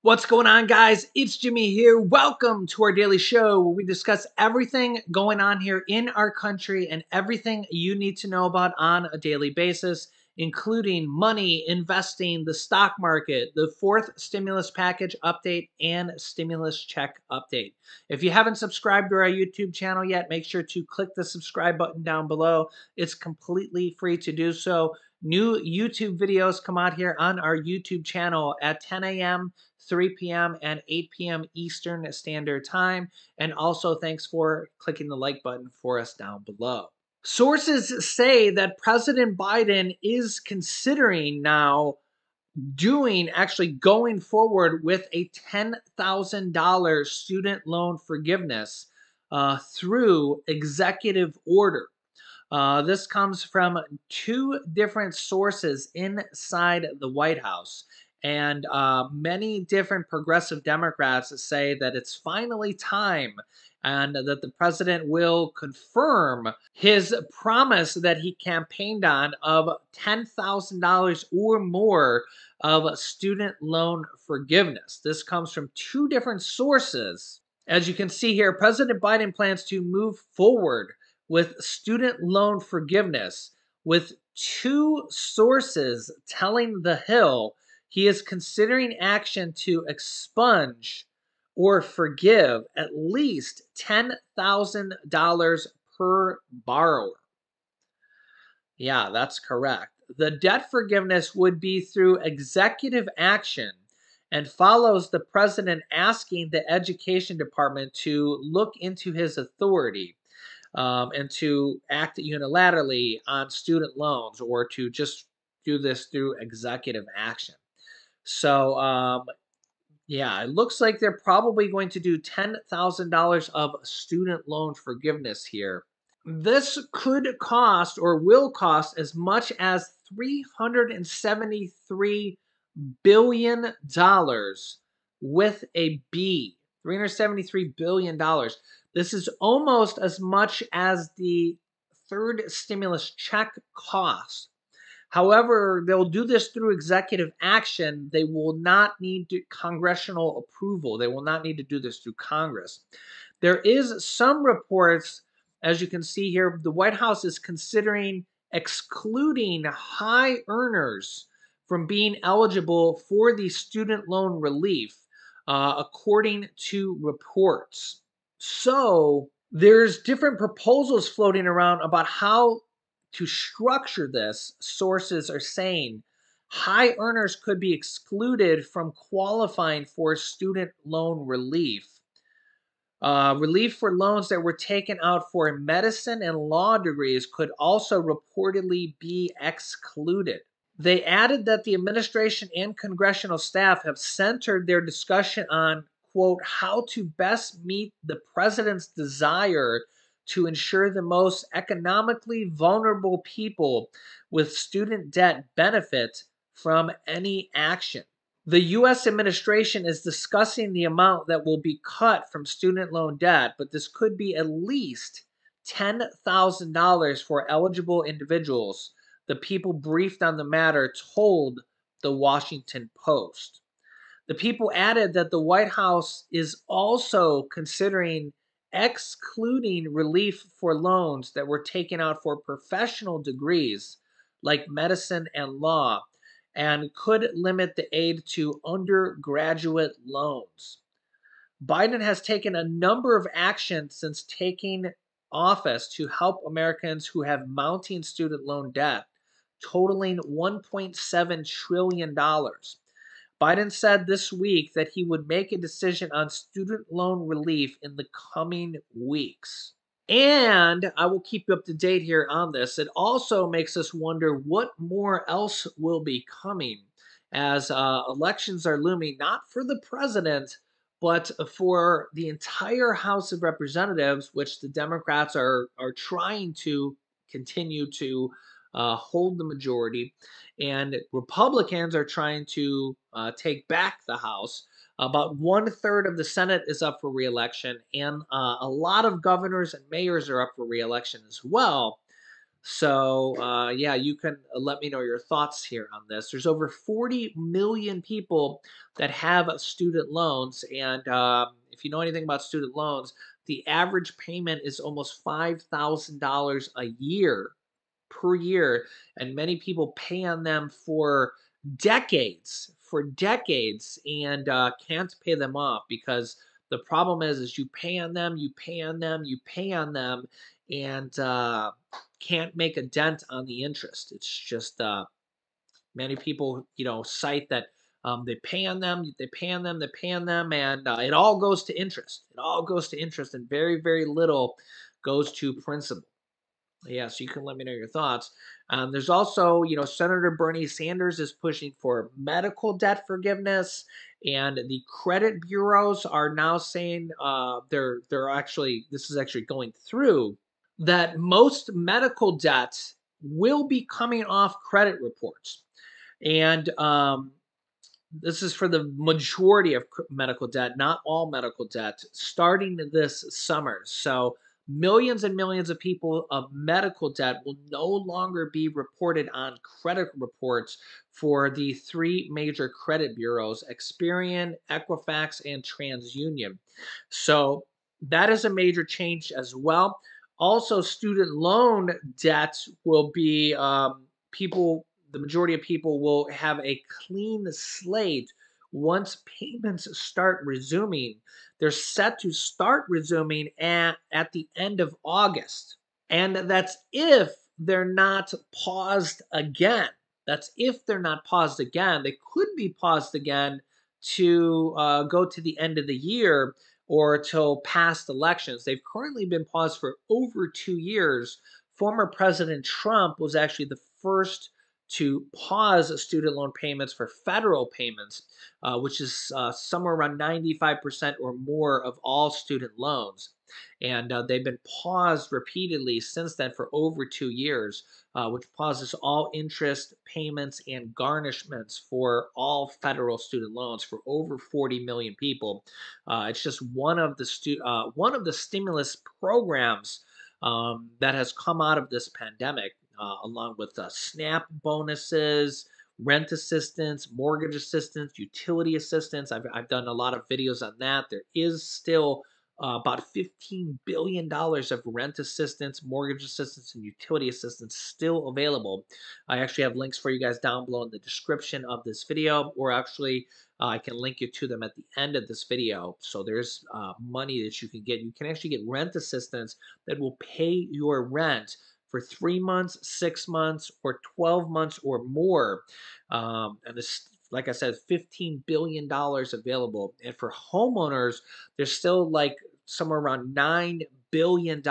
What's going on, guys? It's Jimmy here. Welcome to our daily show where we discuss everything going on here in our country and everything you need to know about on a daily basis, including money, investing, the stock market, the fourth stimulus package update, and stimulus check update. If you haven't subscribed to our YouTube channel yet, make sure to click the subscribe button down below. It's completely free to do so. New YouTube videos come out here on our YouTube channel at 10 a.m., 3 p.m., and 8 p.m. Eastern Standard Time. And also, thanks for clicking the like button for us down below. Sources say that President Biden is considering now actually going forward with a $10,000 student loan forgiveness through executive order. This comes from two different sources inside the White House. And many different progressive Democrats say that it's finally time and that the president will confirm his promise that he campaigned on of $10,000 or more of student loan forgiveness. This comes from two different sources. As you can see here, President Biden plans to move forward with student loan forgiveness, with two sources telling The Hill he is considering action to expunge or forgive at least $10,000 per borrower. Yeah, that's correct. The debt forgiveness would be through executive action and follows the president asking the education department to look into his authority and to act unilaterally on student loans or to just do this through executive action. So, yeah, it looks like they're probably going to do $10,000 of student loan forgiveness here. This could cost or will cost as much as $373 billion with a B. $373 billion. This is almost as much as the third stimulus check cost. However, they'll do this through executive action. They will not need congressional approval. They will not need to do this through Congress. There is some reports, as you can see here, the White House is considering excluding high earners from being eligible for the student loan relief, according to reports. So there's different proposals floating around about how to structure this. Sources are saying high earners could be excluded from qualifying for student loan relief. Relief for loans that were taken out for medicine and law degrees could also reportedly be excluded. They added that the administration and congressional staff have centered their discussion on, quote, how to best meet the president's desire to ensure the most economically vulnerable people with student debt benefit from any action. The U.S. administration is discussing the amount that will be cut from student loan debt, but this could be at least $10,000 for eligible individuals, the people briefed on the matter told the Washington Post. The people added that the White House is also considering excluding relief for loans that were taken out for professional degrees like medicine and law, and could limit the aid to undergraduate loans. Biden has taken a number of actions since taking office to help Americans who have mounting student loan debt, totaling $1.7 trillion. Biden said this week that he would make a decision on student loan relief in the coming weeks. And I will keep you up to date here on this. It also makes us wonder what more else will be coming as elections are looming, not for the president, but for the entire House of Representatives, which the Democrats are trying to continue to hold the majority. And Republicans are trying to take back the House. About 1/3 of the Senate is up for re-election, and a lot of governors and mayors are up for re-election as well. So, yeah, you can let me know your thoughts here on this. There's over 40 million people that have student loans. And if you know anything about student loans, the average payment is almost $5,000 a year per year. And many people pay on them for decades, and can't pay them off because the problem is you pay on them, you pay on them, you pay on them, and can't make a dent on the interest. It's just many people, cite that they pay on them, they pay on them, they pay on them, and it all goes to interest. It all goes to interest, and very, very little goes to principal. Yeah, so you can let me know your thoughts. There's also, Senator Bernie Sanders is pushing for medical debt forgiveness, and the credit bureaus are now saying they're actually this is actually going through that most medical debt will be coming off credit reports. And this is for the majority of medical debt, not all medical debt, starting this summer. So, millions and millions of people of medical debt will no longer be reported on credit reports for the three major credit bureaus: Experian, Equifax, and TransUnion. So, that is a major change as well. Also, student loan debt will be people the majority of people will have a clean slate once payments start resuming. They're set to start resuming at the end of August. And that's if they're not paused again. That's if they're not paused again. They could be paused again to go to the end of the year or till past elections. They've currently been paused for over 2 years. Former President Trump was actually the first to pause student loan payments for federal payments, which is somewhere around 95% or more of all student loans. And they've been paused repeatedly since then for over 2 years, which pauses all interest payments and garnishments for all federal student loans for over 40 million people. It's just one of the stimulus programs that has come out of this pandemic, along with SNAP bonuses, rent assistance, mortgage assistance, utility assistance. I've done a lot of videos on that. There is still about $15 billion of rent assistance, mortgage assistance, and utility assistance still available. I actually have links for you guys down below in the description of this video, or actually, I can link you to them at the end of this video. So there's money that you can get. You can actually get rent assistance that will pay your rent for 3 months, 6 months, or 12 months or more. And this, like I said, $15 billion available. And for homeowners, there's still like somewhere around $9 billion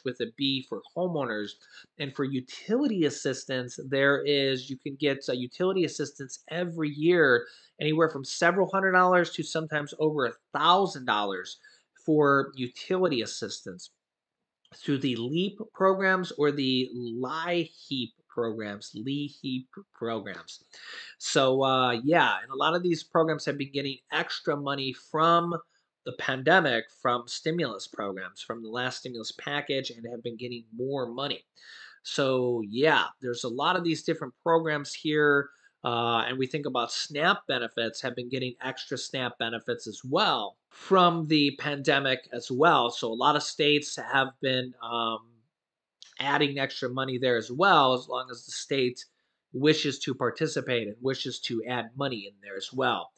with a B for homeowners. And for utility assistance, you can get utility assistance every year, anywhere from several $100s to sometimes over $1,000 for utility assistance through the LEAP programs or the LEAP programs. So yeah, and a lot of these programs have been getting extra money from the pandemic, from stimulus programs, from the last stimulus package, and have been getting more money. So yeah, there's a lot of these different programs here. And we think about SNAP benefits have been getting extra SNAP benefits as well from the pandemic as well. So a lot of states have been adding extra money there as well, as long as the state wishes to participate and wishes to add money in there as well.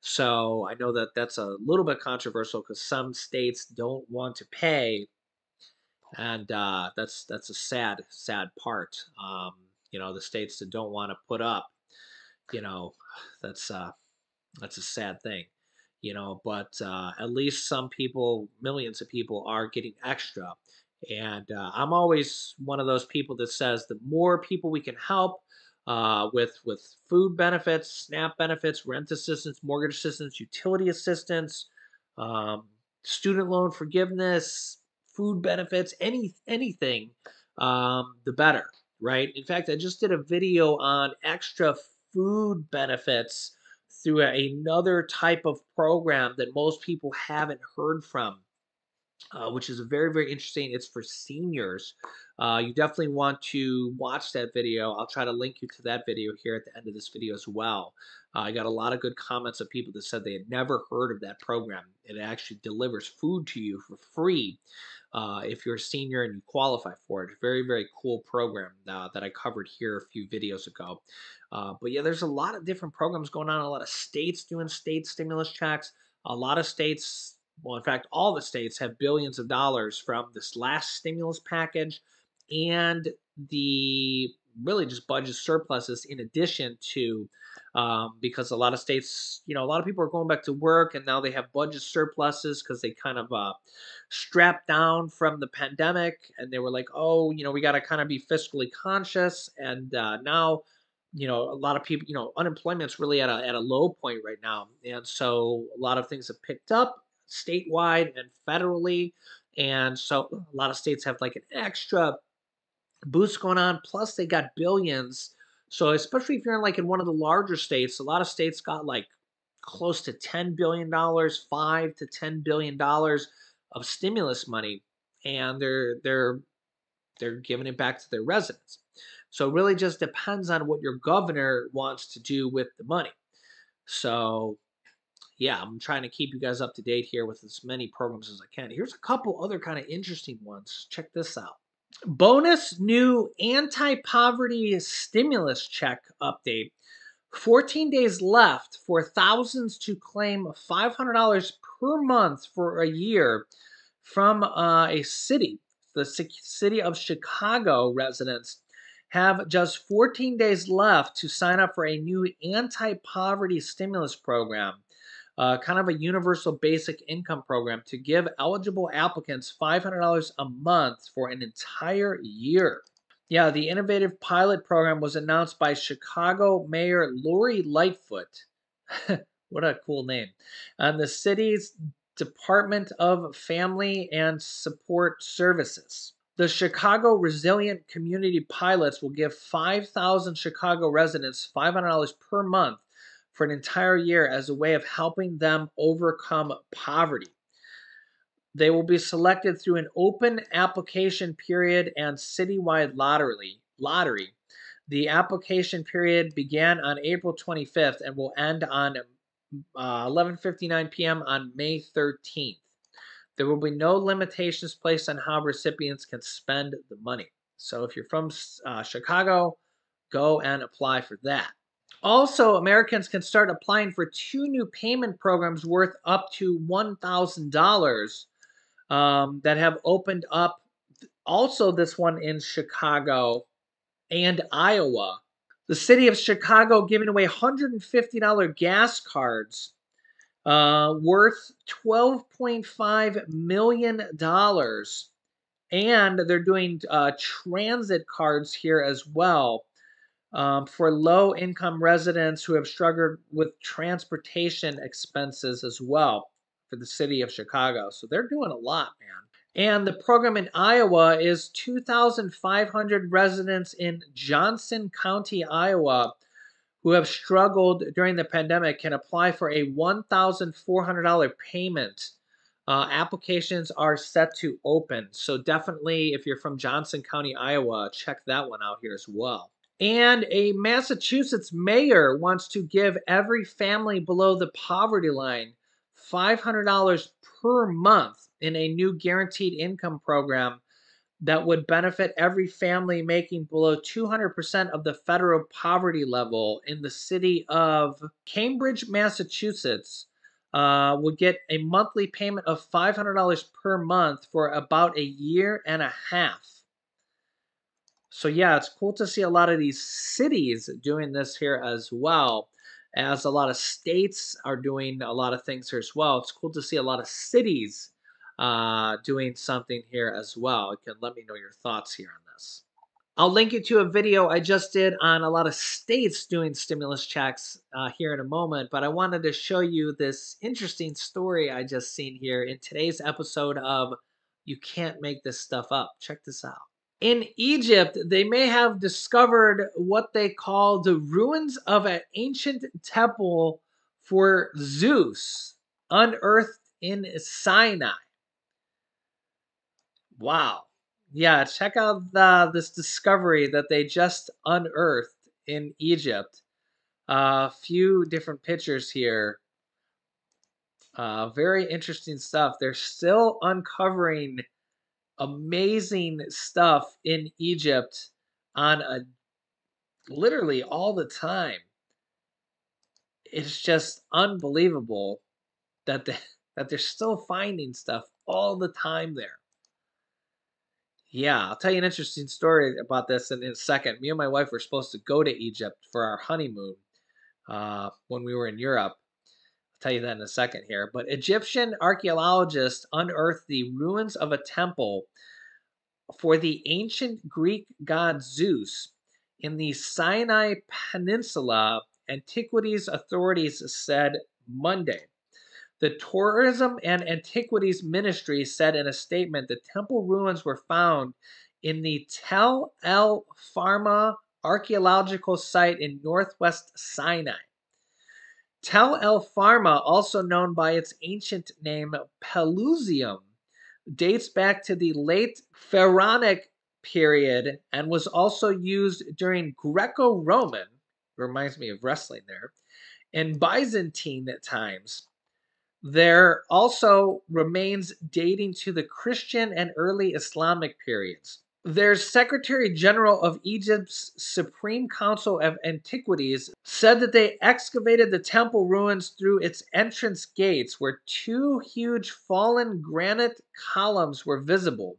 So I know that that's a little bit controversial because some states don't want to pay, and that's a sad part. The states that don't want to put up, you know, that's that's a sad thing, but at least some people, millions of people, are getting extra. And I'm always one of those people that says the more people we can help with food benefits, SNAP benefits, rent assistance, mortgage assistance, utility assistance, um, student loan forgiveness, food benefits, anything, the better, right? In fact, I just did a video on extra food benefits through another type of program that most people haven't heard from, which is very, very interesting. It's for seniors. You definitely want to watch that video. I'll try to link you to that video here at the end of this video as well. I got a lot of good comments of people that said they had never heard of that program. It actually delivers food to you for free if you're a senior and you qualify for it. Very, very cool program that I covered here a few videos ago. But yeah, there's a lot of different programs going on. A lot of states doing state stimulus checks. A lot of states, well, in fact, all the states have billions of dollars from this last stimulus package and the really just budget surpluses in addition to because a lot of states, a lot of people are going back to work and now they have budget surpluses because they kind of strapped down from the pandemic and they were like, oh, we got to kind of be fiscally conscious. And now, a lot of people, unemployment's really at a low point right now. And so a lot of things have picked up statewide and federally. And so a lot of states have like an extra boost going on. Plus, they got billions. So, especially if you're in one of the larger states, a lot of states got like close to $10 billion, $5 to $10 billion of stimulus money, and they're giving it back to their residents. So, it really just depends on what your governor wants to do with the money. So, yeah, I'm trying to keep you guys up to date here with as many programs as I can. Here's a couple other kind of interesting ones. Check this out. Bonus new anti-poverty stimulus check update. 14 days left for thousands to claim $500 per month for a year from a city. The city of Chicago residents have just 14 days left to sign up for a new anti-poverty stimulus program. Kind of a universal basic income program to give eligible applicants $500 a month for an entire year. Yeah, the innovative pilot program was announced by Chicago Mayor Lori Lightfoot. What a cool name. And the city's Department of Family and Support Services. The Chicago Resilient Community Pilots will give 5,000 Chicago residents $500 per month for an entire year as a way of helping them overcome poverty. They will be selected through an open application period and citywide lottery. The application period began on April 25th and will end on 11:59 p.m. on May 13th. There will be no limitations placed on how recipients can spend the money. So if you're from Chicago, go and apply for that. Also, Americans can start applying for 2 new payment programs worth up to $1,000 that have opened up. Also, this one in Chicago and Iowa. The city of Chicago giving away $150 gas cards worth $12.5 million. And they're doing transit cards here as well for low-income residents who have struggled with transportation expenses as well for the city of Chicago. So they're doing a lot, man. And the program in Iowa is 2,500 residents in Johnson County, Iowa, who have struggled during the pandemic can apply for a $1,400 payment. Applications are set to open. So definitely, if you're from Johnson County, Iowa, check that one out here as well. And a Massachusetts mayor wants to give every family below the poverty line $500 per month in a new guaranteed income program that would benefit every family making below 200% of the federal poverty level in the city of Cambridge, Massachusetts. Would get a monthly payment of $500 per month for about a year and a half. So yeah, it's cool to see a lot of these cities doing this here as well, as a lot of states are doing a lot of things here as well. It's cool to see a lot of cities doing something here as well. You can let me know your thoughts here on this. I'll link you to a video I just did on a lot of states doing stimulus checks here in a moment, but I wanted to show you this interesting story I just seen here in today's episode of You Can't Make This Stuff Up. Check this out. In Egypt, they may have discovered what they call the ruins of an ancient temple for Zeus, unearthed in Sinai. Wow. Yeah, check out this discovery that they just unearthed in Egypt. A few different pictures here. Very interesting stuff. They're still uncovering amazing stuff in Egypt on a literally all the time. It's just unbelievable that they, that they're still finding stuff all the time there. Yeah, I'll tell you an interesting story about this in a second. Me and my wife were supposed to go to Egypt for our honeymoon when we were in Europe. I'll tell you that in a second here. But Egyptian archaeologists unearthed the ruins of a temple for the ancient Greek god Zeus in the Sinai Peninsula, antiquities authorities said Monday. The Tourism and Antiquities Ministry said in a statement the temple ruins were found in the Tel El Farma archaeological site in northwest Sinai. Tel El Farma, also known by its ancient name Pelusium, dates back to the late Pharaonic period and was also used during Greco-Roman, reminds me of wrestling there, and Byzantine times. There also remains dating to the Christian and early Islamic periods. There's Secretary General of Egypt's Supreme Council of Antiquities said that they excavated the temple ruins through its entrance gates where two huge fallen granite columns were visible.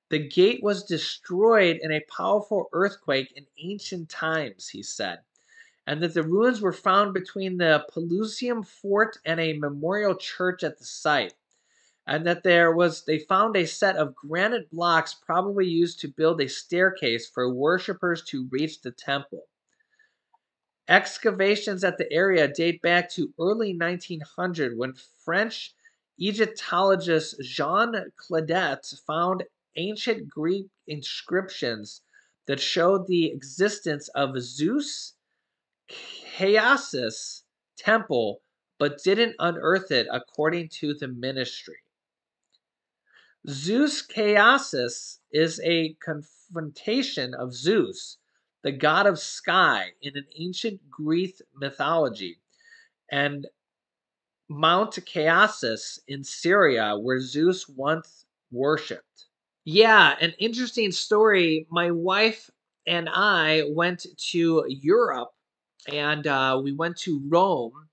The gate was destroyed in a powerful earthquake in ancient times, he said, and that the ruins were found between the Pelusium fort and a memorial church at the site, and that they found a set of granite blocks probably used to build a staircase for worshippers to reach the temple. Excavations at the area date back to early 1900 when French Egyptologist Jean Cladet found ancient Greek inscriptions that showed the existence of Zeus Chaosis temple, but didn't unearth it according to the ministry. Zeus Chaosis is a confrontation of Zeus, the god of sky in an ancient Greek mythology, and Mount Chaosis in Syria, where Zeus once worshipped. Yeah, an interesting story. My wife and I went to Europe and we went to Rome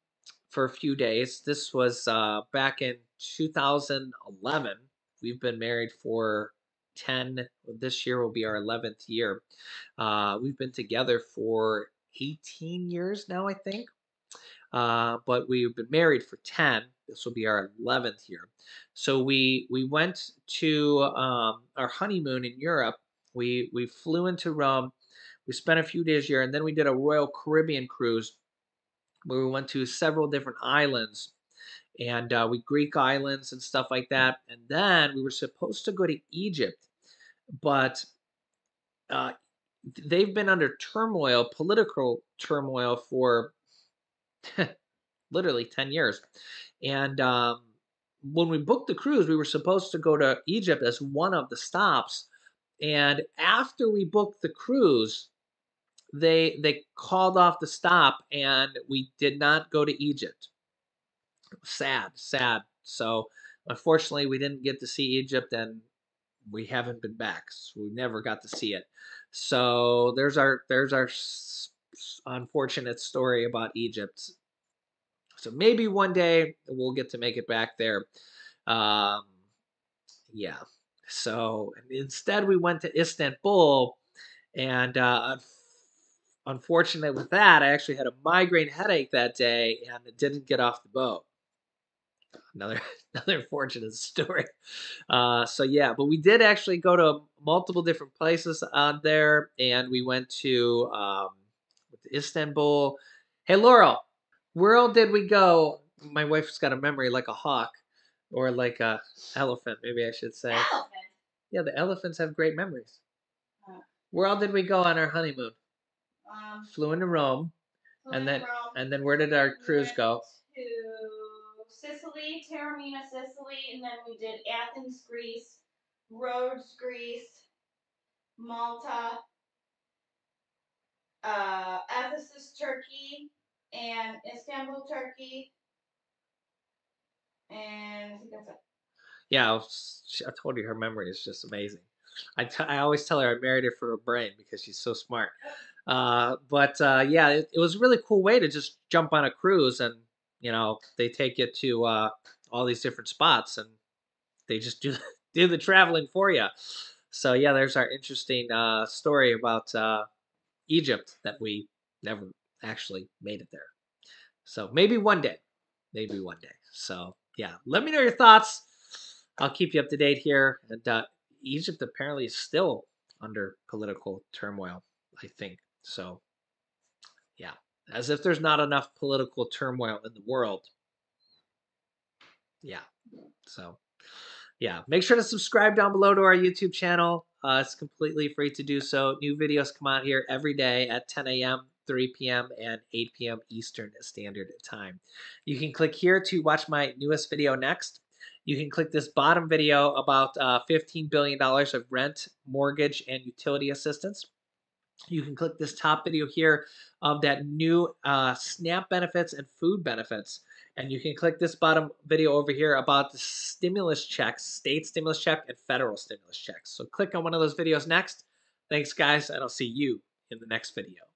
for a few days. This was back in 2011. We've been married for 10, this year will be our 11th year. We've been together for 18 years now, I think. But we've been married for 10. This will be our 11th year. So we went to our honeymoon in Europe. We flew into Rome. We spent a few days here, and then we did a Royal Caribbean cruise where we went to several different islands and we Greek islands and stuff like that. And then we were supposed to go to Egypt, but uh, they've been under turmoil, political turmoil for literally 10 years. And when we booked the cruise, we were supposed to go to Egypt as one of the stops. And after we booked the cruise, they called off the stop and we did not go to Egypt. Sad, sad. So unfortunately, we didn't get to see Egypt, and we haven't been back. So we never got to see it. So there's our unfortunate story about Egypt. So maybe one day we'll get to make it back there. Um, yeah. So instead, we went to Istanbul, and unfortunately, with that, I actually had a migraine headache that day, and it didn't get off the boat. Another another unfortunate story. So yeah, but we did actually go to multiple different places on there, and we went to Istanbul. Hey, Laurel, where all did we go? My wife's got a memory like a hawk, or like a elephant, maybe I should say. Elephant. Yeah, the elephants have great memories. Where all did we go on our honeymoon? Flew into Rome, and then where did our cruise go? To Sicily, Taormina, Sicily, and then we did Athens, Greece, Rhodes, Greece, Malta, Ephesus, Turkey, and Istanbul, Turkey, and I think that's it. Yeah, I told you her memory is just amazing. I always tell her I married her for her brain because she's so smart. But yeah, it was a really cool way to just jump on a cruise and they take you to all these different spots and they just do do the traveling for you. So yeah, there's our interesting story about Egypt that we never actually made it there. So maybe one day. Maybe one day. So yeah, let me know your thoughts. I'll keep you up to date here. And Egypt apparently is still under political turmoil, I think. So yeah, as if there's not enough political turmoil in the world. Yeah. So yeah, make sure to subscribe down below to our YouTube channel. It's completely free to do so. New videos come out here every day at 10 a.m., 3 p.m., and 8 p.m. Eastern Standard Time. You can click here to watch my newest video next. You can click this bottom video about $15 billion of rent, mortgage, and utility assistance. You can click this top video here of that new SNAP benefits and food benefits. And you can click this bottom video over here about the stimulus checks, state stimulus check and federal stimulus checks. So click on one of those videos next. Thanks, guys, and I'll see you in the next video.